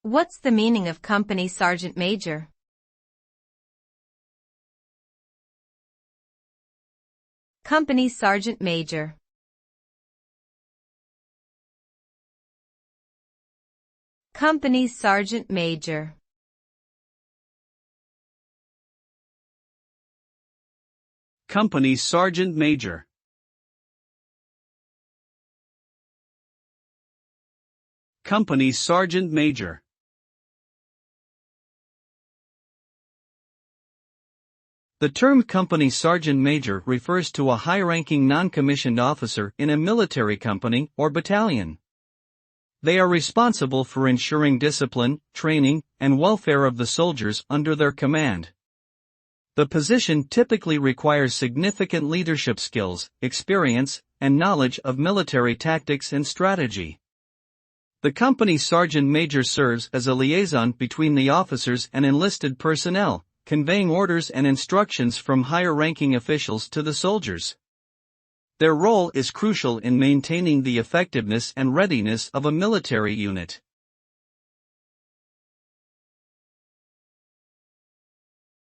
What's the meaning of company sergeant major? Company sergeant major. Company sergeant major. Company sergeant major. Company sergeant major. The term company sergeant major refers to a high-ranking non-commissioned officer in a military company or battalion. They are responsible for ensuring discipline, training, and welfare of the soldiers under their command. The position typically requires significant leadership skills, experience, and knowledge of military tactics and strategy. The company sergeant major serves as a liaison between the officers and enlisted personnel, conveying orders and instructions from higher-ranking officials to the soldiers. Their role is crucial in maintaining the effectiveness and readiness of a military unit.